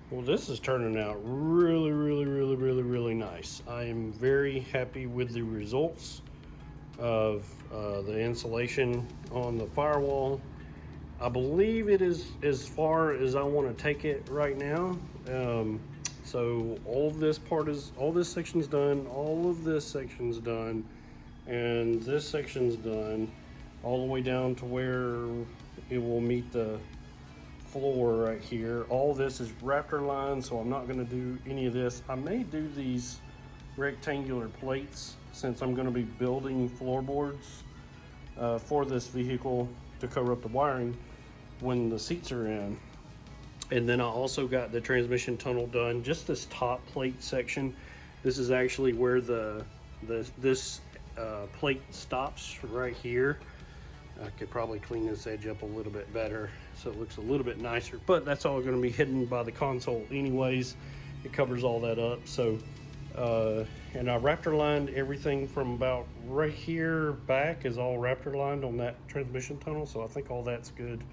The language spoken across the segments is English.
Well, this is turning out really nice. I am very happy with the results of the insulation on the firewall. I believe it is as far as I want to take it right now. So all this section's done, all of this section's done, and this section's done, all the way down to where it will meet the floor right here. All this is Raptor line, so I'm not going to do any of this. I may do these rectangular plates since I'm going to be building floorboards for this vehicle to cover up the wiring when the seats are in. And then I also got the transmission tunnel done, just this top plate section. This is actually where this plate stops right here. I could probably clean this edge up a little bit better so it looks a little bit nicer, but that's all going to be hidden by the console anyways. It covers all that up. So and I Raptor lined everything from about right here back is all Raptor lined on that transmission tunnel, so I think all that's good.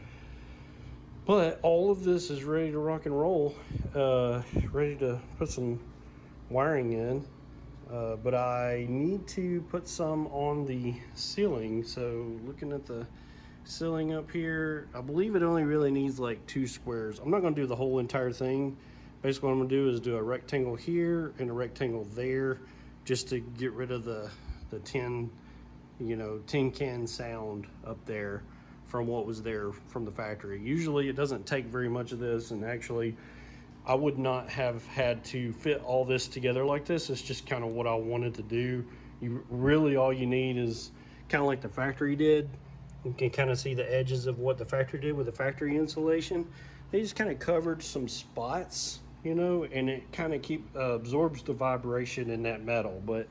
But all of this is ready to rock and roll, ready to put some wiring in. But I need to put some on the ceiling. So looking at the ceiling up here, I believe it only really needs like 2 squares. I'm not going to do the whole entire thing. Basically what I'm going to do is do a rectangle here and a rectangle there, just to get rid of the tin can sound up there from what was there from the factory. Usually it doesn't take very much of this, and actually I would not have had to fit all this together like this. It's just kind of what I wanted to do. All you need is kind of like the factory did. You can kind of see the edges of what the factory did with the factory insulation. They just kind of covered some spots, and it kind of absorbs the vibration in that metal. But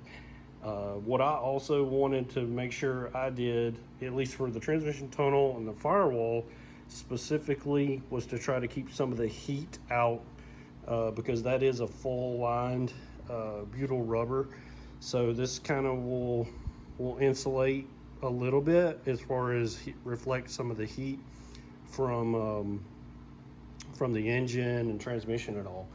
what I also wanted to make sure I did, at least for the transmission tunnel and the firewall specifically, was to try to keep some of the heat out, because that is a full lined butyl rubber. So this kind of will insulate a little bit as far as reflect some of the heat from the engine and transmission and all.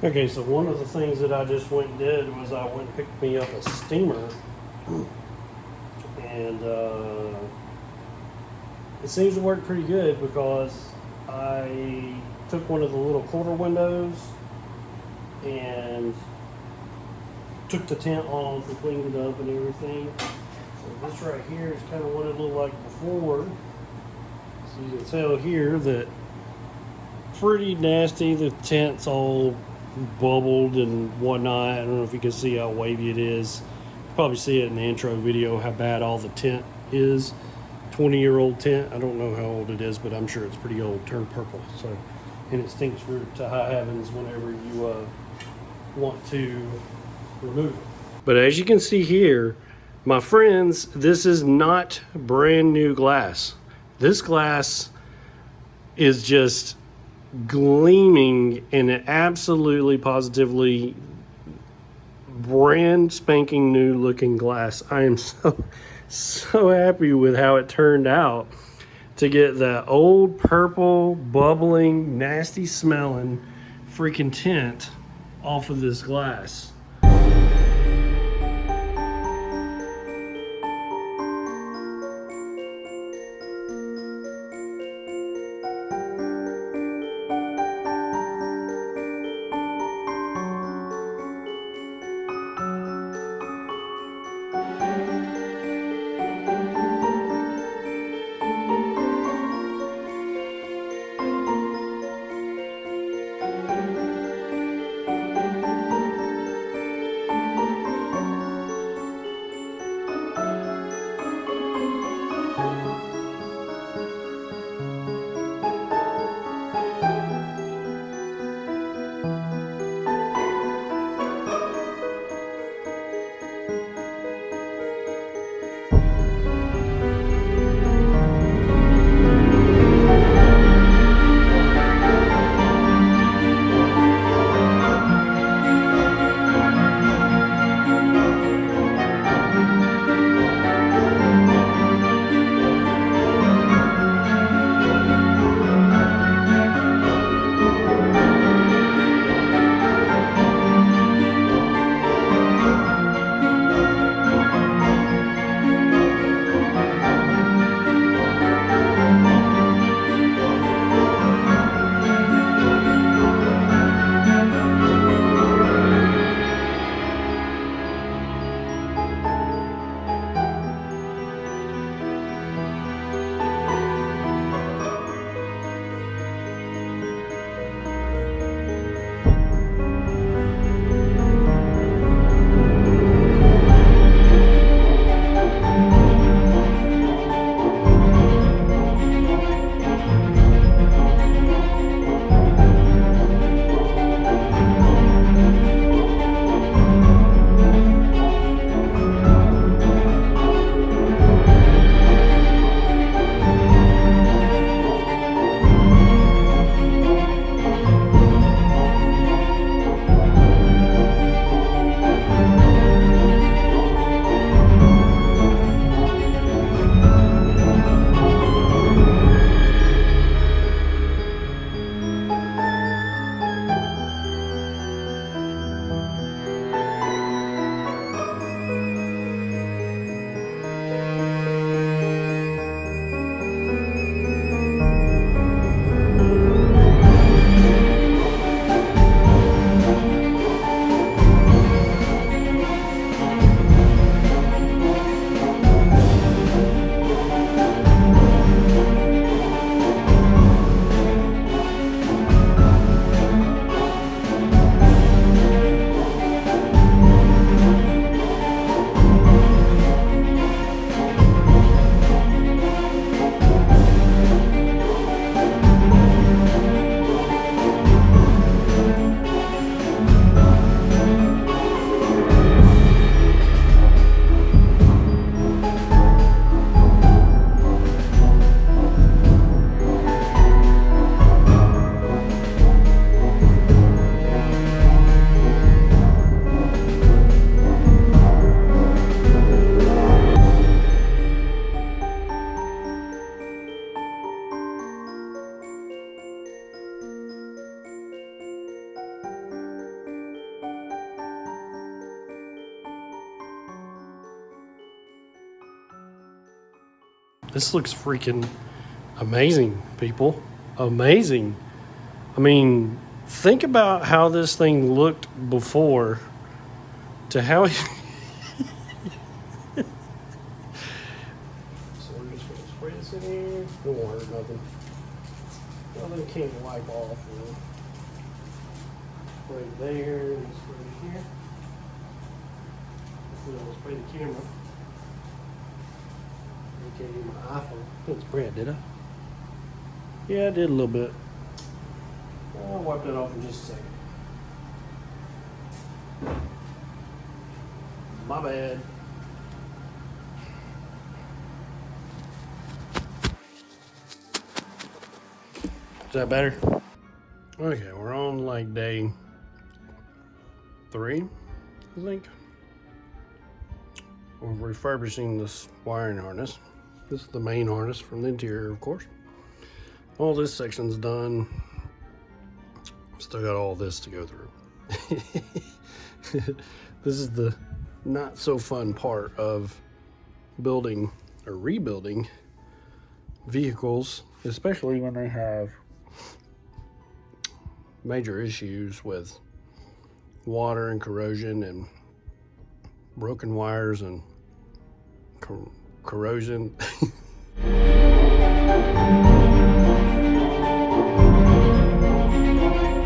Okay, so one of the things that I just went and did was I went and picked me up a steamer, and it seems to work pretty good, because I took one of the little quarter windows and took the tint off and cleaned it up and everything. So this right here is kind of what it looked like before. So you can tell here that pretty nasty. The tint's all bubbled and whatnot. I don't know if you can see how wavy it is. Probably see it in the intro video how bad all the tint is. 20-year-old tint. I don't know how old it is, but I'm sure it's pretty old. Turned purple. So, and it stinks to high heavens whenever you want to remove it. But as you can see here, my friends, this is not brand new glass. This glass is just gleaming in an absolutely positively brand spanking new looking glass. I am so happy with how it turned out to get that old purple bubbling nasty smelling freaking tint off of this glass. This looks freaking amazing, people. Amazing. I mean, think about how this thing looked before to how it... So we're just going to spray this in here. It won't hurt nothing. Well, they can't wipe off. You know. Right there, and right here. I'll spray the camera. Okay, my iPhone. Didn't spray it, did I? Yeah, I did a little bit. I'll wipe that off in just a second. My bad. Is that better? Okay, we're on like day 3, I think. We're refurbishing this wiring harness. This is the main harness from the interior, of course. All this section's done. Still got all this to go through. This is the not so fun part of building or rebuilding vehicles, especially when they have major issues with water and corrosion and broken wires and corrosion.